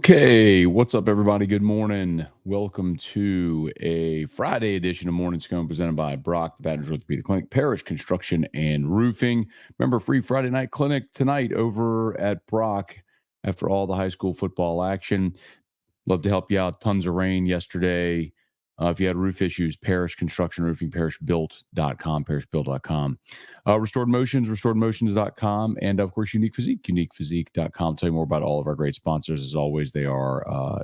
Okay, what's up, everybody? Good morning. Welcome to a Friday edition of Morning Scone presented by Brock, the Baton Rouge Orthopedic Clinic, Parish Construction and Roofing. Remember, free Friday night clinic tonight over at Brock after all the high school football action. Love to help you out. Tons of rain yesterday. If you had roof issues, Parish Construction Roofing, parishbuilt.com, parishbuilt.com. Restored Motions, restoredmotions.com, and of course, Unique Physique, uniquephysique.com. Tell you more about all of our great sponsors. As always, they are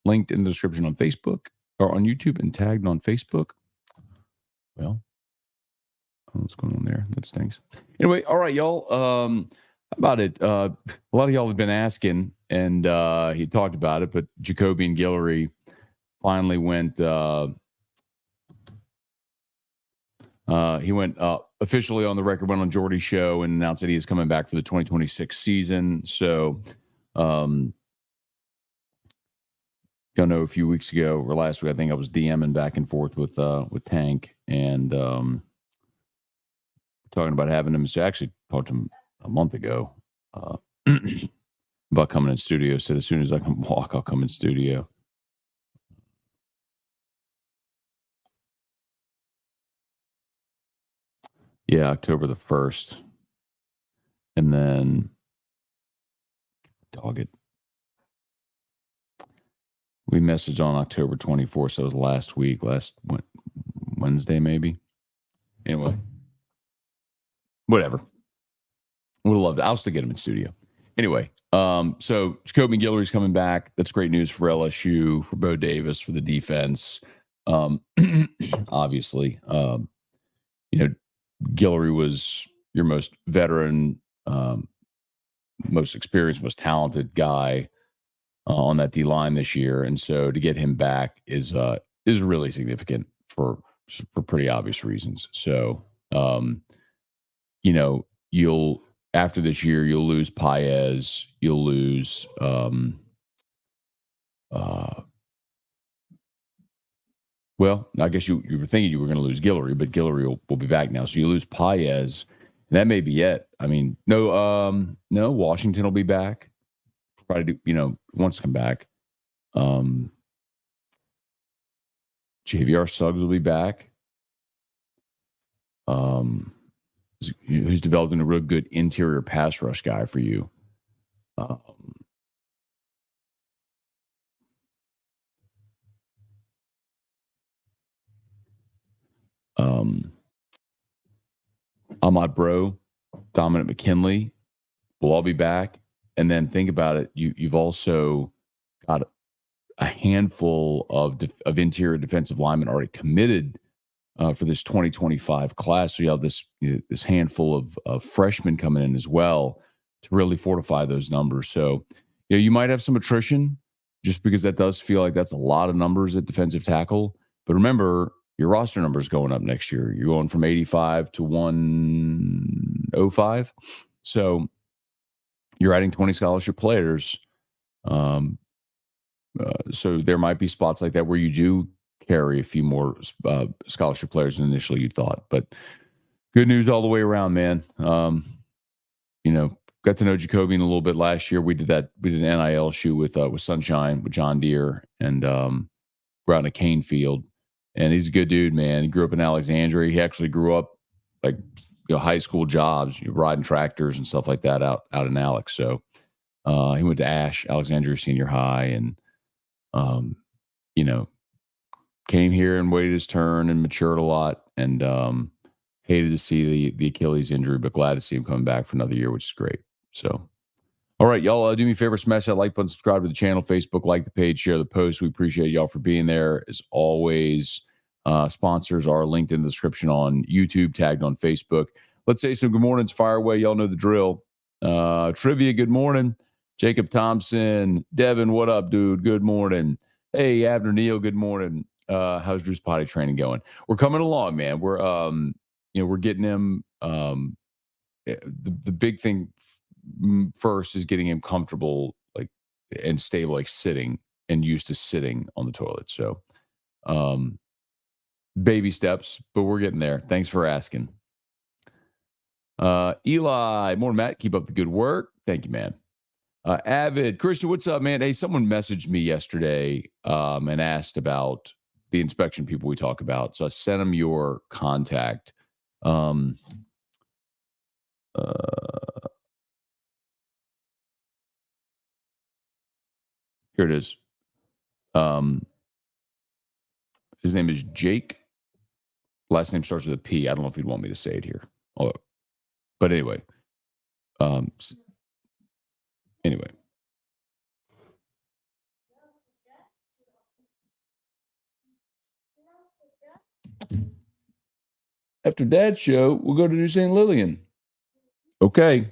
linked in the description on Facebook or on YouTube and tagged on Facebook. Well, what's going on there? That stinks. Anyway, all right, y'all. How about it? A lot of y'all have been asking, and he talked about it, but Jacobian Guillory finally went he went officially on the record, went on Jordy's show and announced that he is coming back for the 2026 season. So don't know, a few weeks ago or last week, I think I was DMing back and forth with Tank and talking about having him. So I actually talked to him a month ago about coming in studio. Said as soon as I can walk, I'll come in studio. Yeah, October the 1st. And then, dog it. We messaged on October 24th, so it was last week, last Wednesday maybe. Anyway, whatever. Would have loved it. I'll still get him in studio. Anyway, so Jacobian Guillory's coming back. That's great news for LSU, for Bo Davis, for the defense. Obviously, Guillory was your most veteran, most experienced, most talented guy on that D line this year, and so to get him back is really significant for pretty obvious reasons. So, you'll after this year you'll lose Paez, you'll lose well, I guess you were thinking you were going to lose Guillory, but Guillory will be back now. So you lose Paez, and that may be it. I mean, no, Washington will be back. Provided wants to come back. JVR Suggs will be back. Who's developing a real good interior pass rush guy for you. Ahmad Bro, Dominic McKinley will all be back. And then think about it. You've also got a handful of interior defensive linemen already committed for this 2025 class. So you have this handful of freshmen coming in as well to really fortify those numbers. So you might have some attrition just because that does feel like that's a lot of numbers at defensive tackle. But remember, your roster number is going up next year. You're going from 85 to 105. So you're adding 20 scholarship players. So there might be spots like that where you do carry a few more scholarship players than initially you thought. But good news all the way around, man. Got to know Jacobian a little bit last year. We did an NIL shoot with Sunshine, with John Deere, and we're out in a cane field. And he's a good dude, man. He grew up in Alexandria. He actually grew up like high school jobs, riding tractors and stuff like that out in Alex. So he went to Alexandria Senior High, and came here and waited his turn and matured a lot, and hated to see the Achilles injury, but glad to see him coming back for another year, which is great. So, all right, y'all, do me a favor, smash that like button, subscribe to the channel, Facebook, like the page, share the post. We appreciate y'all for being there. As always, sponsors are linked in the description on YouTube, tagged on Facebook. Let's say some good mornings, fire away. Y'all know the drill. Trivia, good morning. Jacob Thompson, Devin, what up, dude? Good morning. Hey, Abner Neal, good morning. How's Drew's potty training going? We're coming along, man. We're getting him. The big thing first is getting him comfortable, like, and stable, like sitting and used to sitting on the toilet. So, baby steps, but we're getting there. Thanks for asking. Eli, more Matt, keep up the good work. Thank you, man. Avid. Christian, what's up, man? Hey, someone messaged me yesterday and asked about the inspection people we talk about. So I sent them your contact. Here it is. His name is Jake. Last name starts with a P. I don't know if he'd want me to say it here. But anyway. Anyway. After Dad's show, we'll go to New St. Lillian. Okay.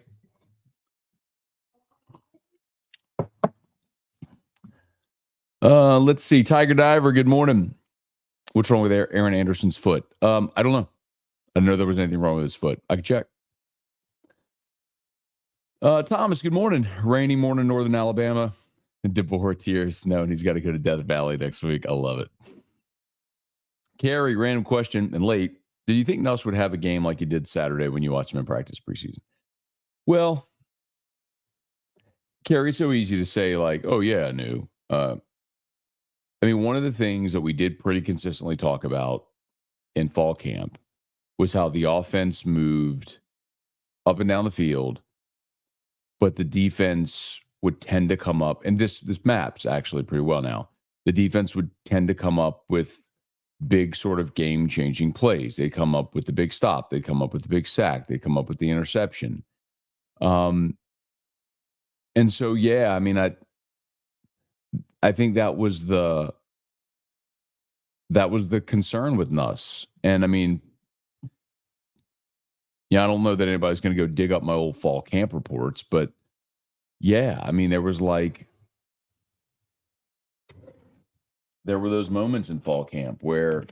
Let's see. Tiger Diver, good morning. What's wrong with Aaron Anderson's foot? I don't know. I didn't know there was anything wrong with his foot. I can check. Thomas, good morning. Rainy morning, Northern Alabama. DeBoer tears. No, and he's got to go to Death Valley next week. I love it. Carrie, random question and late. Did you think Nuss would have a game like he did Saturday when you watched him in practice preseason? Well, Carrie, it's so easy to say like, oh, yeah, I knew. I mean, one of the things that we did pretty consistently talk about in fall camp was how the offense moved up and down the field, but the defense would tend to come up, and this maps actually pretty well now. The defense would tend to come up with big sort of game-changing plays. They come up with the big stop. They come up with the big sack. They come up with the interception. And so, yeah, I mean, I think that was the concern with Nuss. And I mean, yeah, I don't know that anybody's going to go dig up my old fall camp reports, but yeah, I mean, there were those moments in fall camp where,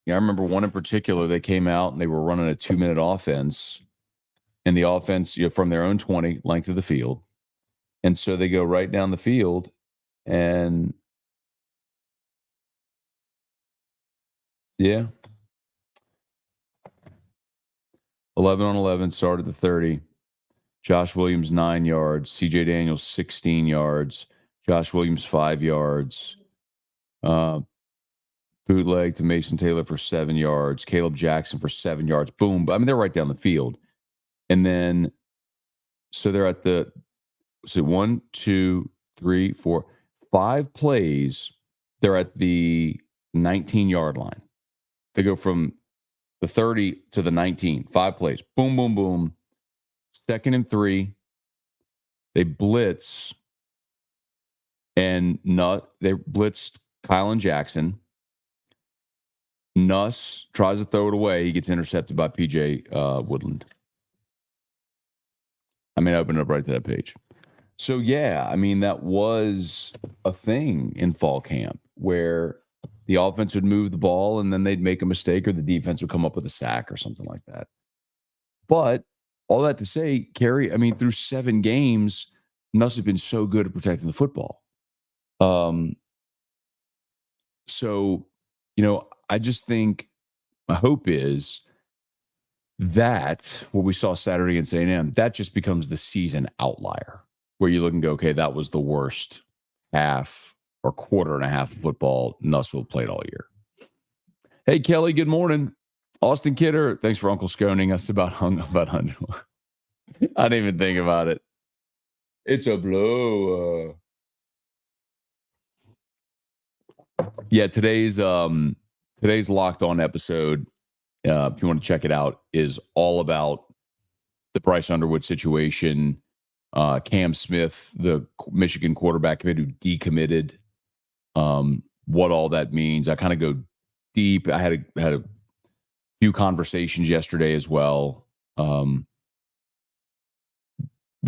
I remember one in particular, they came out and they were running a 2-minute offense, and the offense, from their own 20 length of the field. And so they go right down the field and yeah. 11 on 11, started the 30. Josh Williams, 9 yards. CJ Daniels, 16 yards. Josh Williams, 5 yards. Bootleg to Mason Taylor for 7 yards. Caleb Jackson for 7 yards. Boom. I mean, they're right down the field. And then, so they're at 1, 2, 3, 4, 5 plays. They're at the 19-yard line. They go from the 30 to the 19, 5 plays. Boom, boom, boom. 2nd and 3. They blitz. And they blitzed Kylan Jackson. Nuss tries to throw it away. He gets intercepted by PJ Woodland. I mean, I opened up right to that page. So, yeah, I mean, that was a thing in fall camp where the offense would move the ball and then they'd make a mistake, or the defense would come up with a sack or something like that. But all that to say, Kerry, I mean, through 7 games, Nuss has been so good at protecting the football. So, I just think my hope is that what we saw Saturday against A&M, that just becomes the season outlier where you look and go, okay, that was the worst half or quarter and a half of football Nussville played all year. Hey, Kelly, good morning. Austin Kidder, thanks for Uncle Sconing us about Underwood. I didn't even think about it. It's a blow. Yeah, today's Locked On episode, if you want to check it out, is all about the Bryce Underwood situation. Cam Smith, the Michigan quarterback commit who decommitted, what all that means. I kind of go deep. I had a few conversations yesterday as well with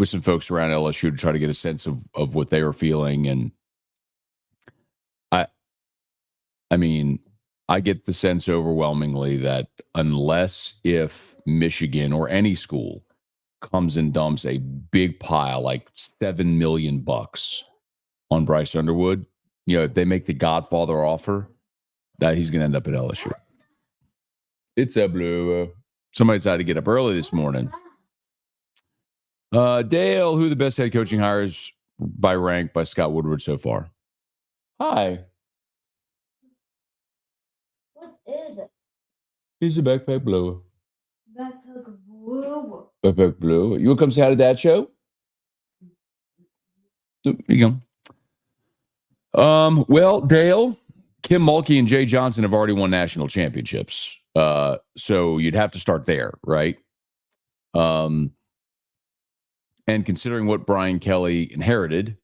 some folks around LSU to try to get a sense of what they were feeling. And I mean, I get the sense overwhelmingly that if Michigan or any school comes and dumps a big pile, like $7 million on Bryce Underwood, if they make the Godfather offer, that he's going to end up at LSU. It's a blue. Somebody decided to get up early this morning. Dale, who are the best head coaching hires by rank by Scott Woodward so far? Hi. What is it? He's a backpack blower. Backpack blue. Backpack blower. You want to come say hi to Dad show? There you go. Well, Dale, Kim Mulkey and Jay Johnson have already won national championships. So you'd have to start there, right? And considering what Brian Kelly inherited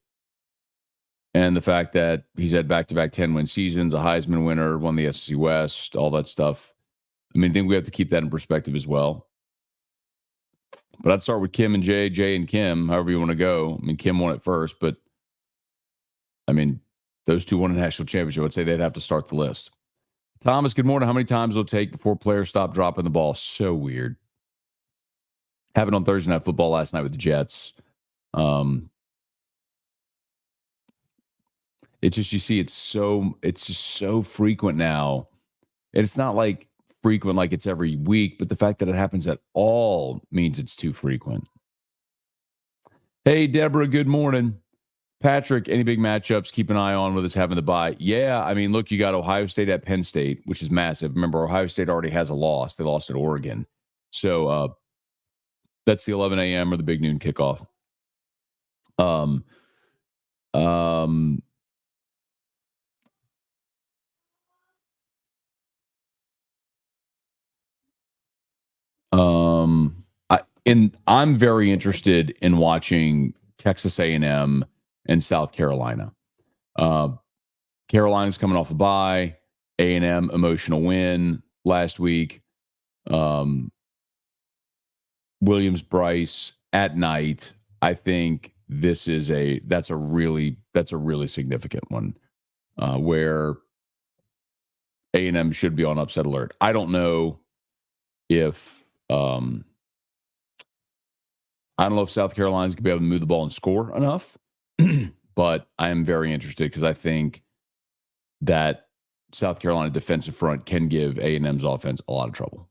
and the fact that he's had back-to-back 10-win seasons, a Heisman winner, won the SEC West, all that stuff, I mean, I think we have to keep that in perspective as well. But I'd start with Kim and Jay, Jay and Kim, however you want to go. I mean, Kim won it first, but I mean, those two won a national championship. I'd say they'd have to start the list. Thomas, good morning. How many times will it take before players stop dropping the ball? So weird. Happened on Thursday Night Football last night with the Jets. It's just, you see, it's just so frequent now. And it's not like frequent like it's every week, but the fact that it happens at all means it's too frequent. Hey, Deborah, good morning. Patrick, any big matchups keep an eye on with us having the bye? Yeah, I mean, look, you got Ohio State at Penn State, which is massive. Remember, Ohio State already has a loss. They lost at Oregon. So that's the 11 a.m. or the big noon kickoff. I'm very interested in watching Texas A&M and South Carolina. Carolina's coming off a bye. A&M emotional win last week. Williams Bryce at night. I think that's a really significant one where A&M should be on upset alert. I don't know if South Carolina's going to be able to move the ball and score enough, but I am very interested because I think that South Carolina defensive front can give A&M's offense a lot of trouble.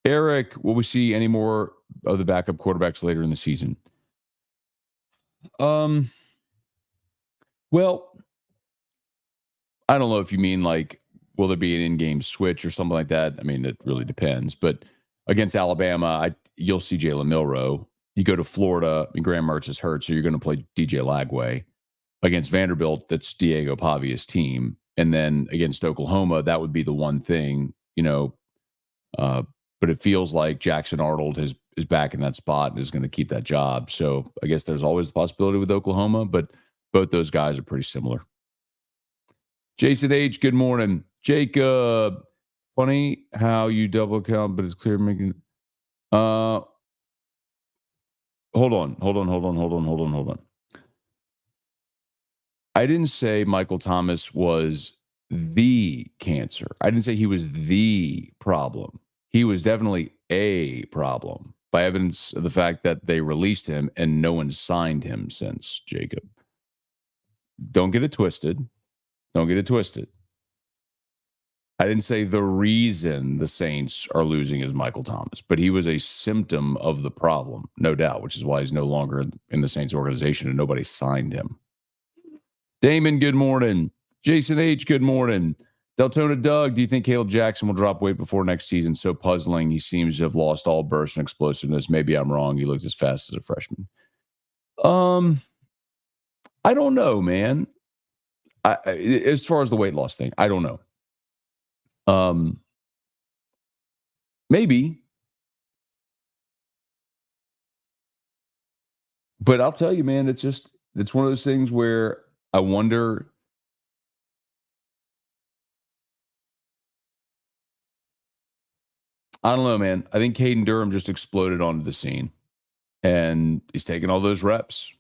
Eric, will we see any more of the backup quarterbacks later in the season? Well, I don't know if you mean like, will there be an in-game switch or something like that? I mean, it really depends. But against Alabama, you'll see Jalen Milroe. You go to Florida, and Graham Mertz is hurt, so you're going to play DJ Lagway. Against Vanderbilt, that's Diego Pavia's team. And then against Oklahoma, that would be the one thing, but it feels like Jackson Arnold is back in that spot and is going to keep that job. So I guess there's always the possibility with Oklahoma, but both those guys are pretty similar. Jason H., good morning. Jacob, funny how you double count, but it's clear making. Hold on. I didn't say Michael Thomas was the cancer. I didn't say he was the problem. He was definitely a problem by evidence of the fact that they released him and no one signed him since, Jacob. Don't get it twisted. I didn't say the reason the Saints are losing is Michael Thomas, but he was a symptom of the problem, no doubt, which is why he's no longer in the Saints organization and nobody signed him. Damon, good morning. Jason H., good morning. Deltona Doug, do you think Caleb Jackson will drop weight before next season? So puzzling. He seems to have lost all burst and explosiveness. Maybe I'm wrong. He looked as fast as a freshman. I don't know, man. As far as the weight loss thing, I don't know. Maybe. But I'll tell you, man, it's one of those things where I wonder. I don't know, man. I think Caden Durham just exploded onto the scene, and he's taking all those reps.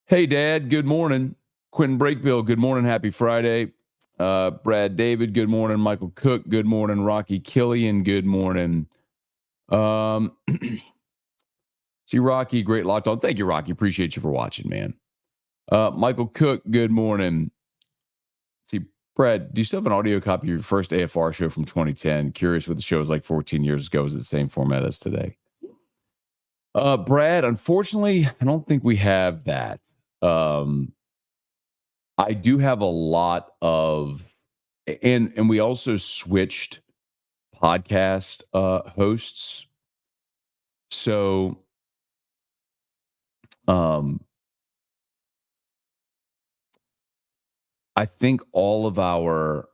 Hey, Dad. Good morning. Quentin Brakebill, good morning. Happy Friday. Brad David, good morning. Michael Cook, good morning. Rocky Killian, good morning. See, Rocky, great locked on. Thank you, Rocky. Appreciate you for watching, man. Michael Cook, good morning. See, Brad, do you still have an audio copy of your first AFR show from 2010? Curious what the show was like 14 years ago. Is it the same format as today? Brad, unfortunately, I don't think we have that. I do have a lot of, and we also switched podcast hosts. So, I think all of our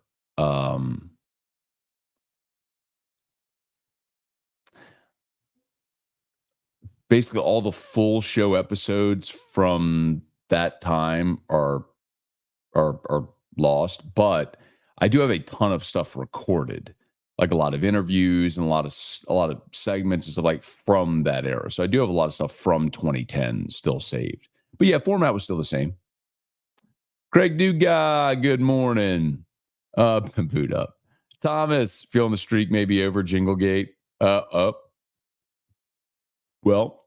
basically all the full show episodes from that time are lost, but I do have a ton of stuff recorded, like a lot of interviews and a lot of segments and stuff like from that era. So I do have a lot of stuff from 2010 still saved. But yeah, format was still the same. Craig Duga, good morning. Boot up. Thomas, feeling the streak maybe over Jinglegate. Up. Well,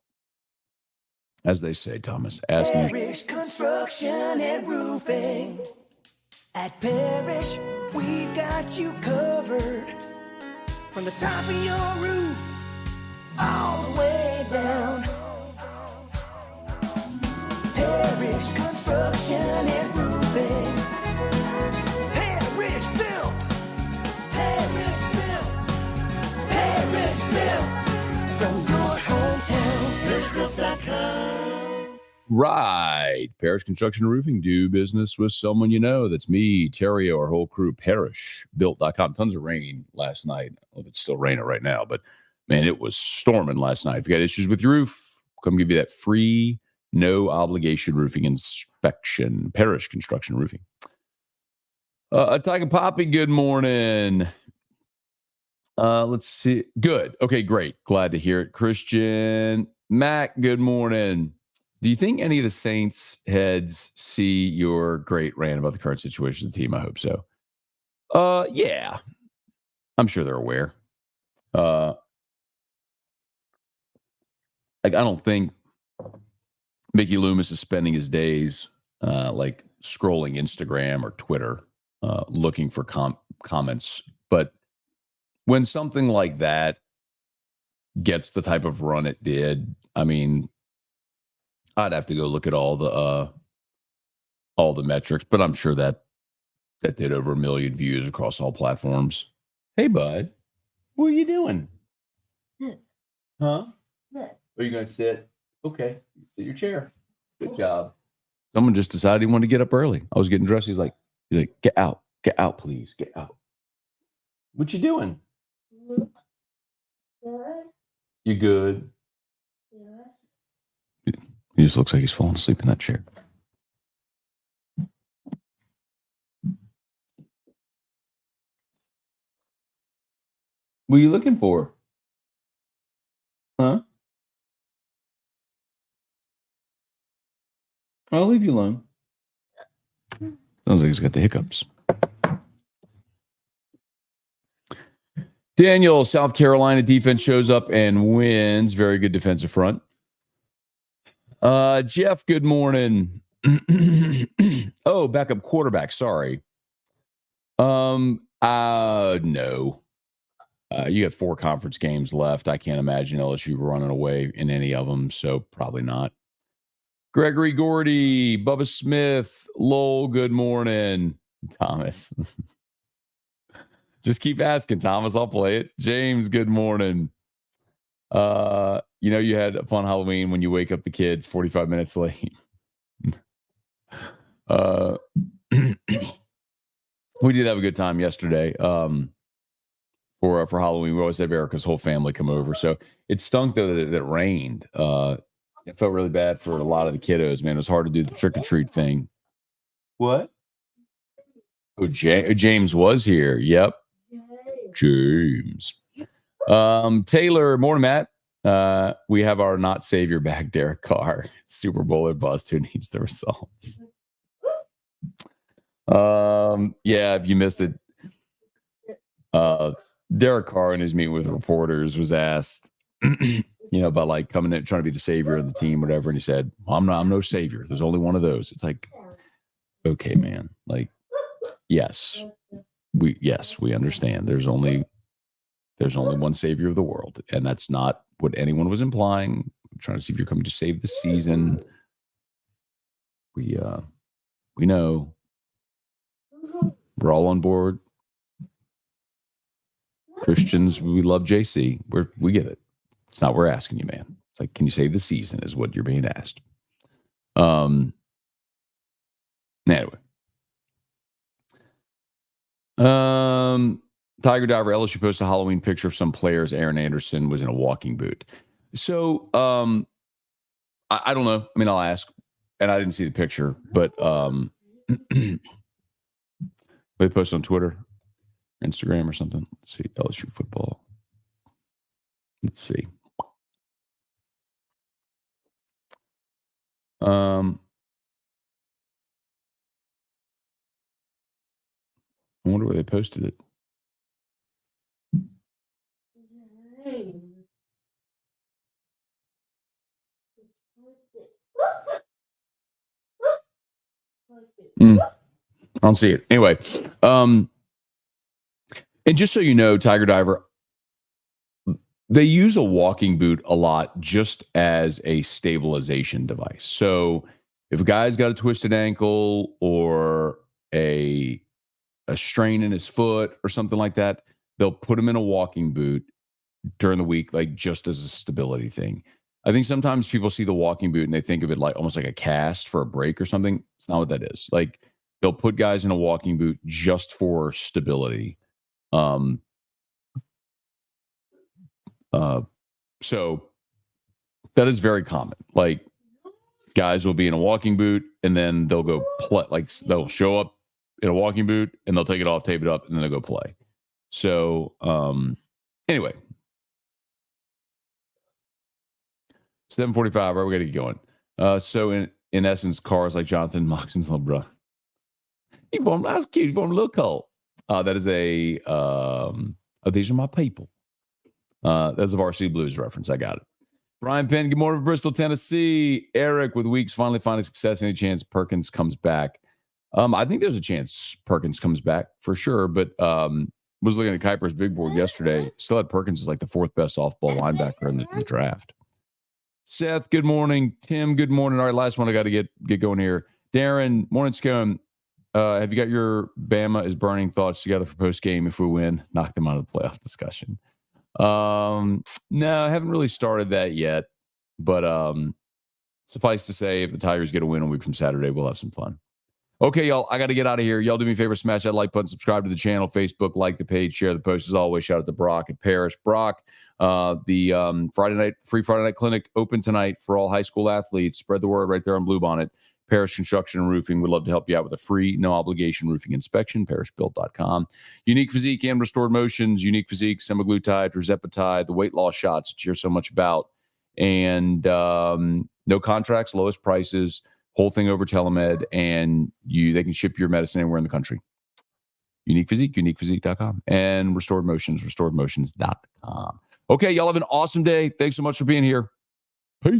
as they say, Thomas, ask me. Parish Construction and Roofing. At Parish, we got you covered. From the top of your roof, all the way down. Parish Construction and Roofing. Parish built. Parish built. Parish built. From your hometown. ParishBuilt.com. Right. Parish Construction and Roofing. Do business with someone you know. That's me, Terry, our whole crew. ParishBuilt.com. Tons of rain last night. Well, it's still raining right now, but man, it was storming last night. If you got issues with your roof, come give you that free, no obligation roofing inspection. Parish Construction and Roofing. Tiger Poppy, good morning. Let's see. Good. Okay, great. Glad to hear it. Christian Mac, good morning. Do you think any of the Saints heads see your great rant about the current situation of the team? I hope so. Yeah. I'm sure they're aware. I don't think Mickey Loomis is spending his days like scrolling Instagram or Twitter looking for comments. But when something like that gets the type of run it did, I mean, I'd have to go look at all the metrics, but I'm sure that did over 1 million views across all platforms. Hey, bud, what are you doing? Huh? Are you going to sit? Okay, sit your chair. Good job. Someone just decided he wanted to get up early. I was getting dressed. He's like, get out, please, get out. What you doing? Good. You good? Yes. He just looks like he's falling asleep in that chair. What are you looking for? Huh? I'll leave you alone. Sounds like he's got the hiccups. Daniel, South Carolina defense shows up and wins. Very good defensive front. Jeff, good morning. Oh, backup quarterback. Sorry. No. You got 4 conference games left. I can't imagine LSU running away in any of them, so probably not. Gregory Gordy, Bubba Smith, Lowell, good morning. Thomas. Just keep asking, Thomas. I'll play it. James, good morning. You had a fun Halloween when you wake up the kids 45 minutes late. We did have a good time yesterday. For Halloween, we always have Erica's whole family come over. So it stunk though that it rained. It felt really bad for a lot of the kiddos, man. It was hard to do the trick or treat thing. What? Oh, James was here. Yep. James. Taylor, morning, Matt. We have our not savior back, Derek Carr, Super Bowl or bust. Who needs the results? Yeah, if you missed it, Derek Carr in his meeting with reporters was asked, about like coming in trying to be the savior of the team, whatever, and he said, "I'm no savior. There's only one of those." It's like, okay, man, like Yes. We understand. There's only one savior of the world, and that's not what anyone was implying. I'm trying to see if you're coming to save the season. We know. We're all on board. Christians, we love JC. We get it. It's not what we're asking you, man. It's like, can you save the season is what you're being asked. Anyway. Tiger Diver, LSU posted a Halloween picture of some players. Aaron Anderson was in a walking boot. So I don't know. I mean, I'll ask. And I didn't see the picture, but they posted on Twitter, Instagram or something. Let's see. LSU football. Let's see. I wonder where they posted it. I don't see it. Anyway, and just so you know, Tiger Diver, they use a walking boot a lot just as a stabilization device. So if a guy's got a twisted ankle or a strain in his foot or something like that, they'll put him in a walking boot during the week, like just as a stability thing. I think sometimes people see the walking boot and they think of it like almost like a cast for a break or something. It's not what that is. Like they'll put guys in a walking boot just for stability. So that is very common. Like guys will be in a walking boot and then they'll go play. Like they'll show up in a walking boot and they'll take it off, tape it up, and then they'll go play. So anyway. 7:45. All right, we got to get going. So in essence, cars like Jonathan Moxon's little bro. That's cute. You formed a little cult. That is a these are my people. That's a Varsity Blues reference. I got it. Brian Penn, good morning from Bristol, Tennessee. Eric with Weeks finally finding success. Any chance Perkins comes back? I think there's a chance Perkins comes back for sure, but was looking at Kuiper's big board yesterday. Still had Perkins as like the fourth best off-ball linebacker in the draft. Seth, good morning. Tim, good morning. All right, last one I got to get going here. Darren, morning, Scone. Have you got your Bama is burning thoughts together for post-game if we win? Knock them out of the playoff discussion. No, I haven't really started that yet. But suffice to say, if the Tigers get a win a week from Saturday, we'll have some fun. Okay, y'all, I got to get out of here. Y'all do me a favor, smash that like button, subscribe to the channel, Facebook, like the page, share the post. As always, shout out to Brock at Parrish. Brock, the free Friday night clinic open tonight for all high school athletes. Spread the word right there on Bluebonnet. Parrish Construction and Roofing would love to help you out with a free, no obligation roofing inspection. ParrishBuild.com. Unique Physique and Restored Motions. Unique Physique, semaglutide, tirzepatide, the weight loss shots that you hear so much about. And no contracts, lowest prices. Whole thing over telemed, and they can ship your medicine anywhere in the country. Unique Physique, uniquephysique.com, and Restored Motions, restoredmotions.com. Okay, y'all have an awesome day. Thanks so much for being here.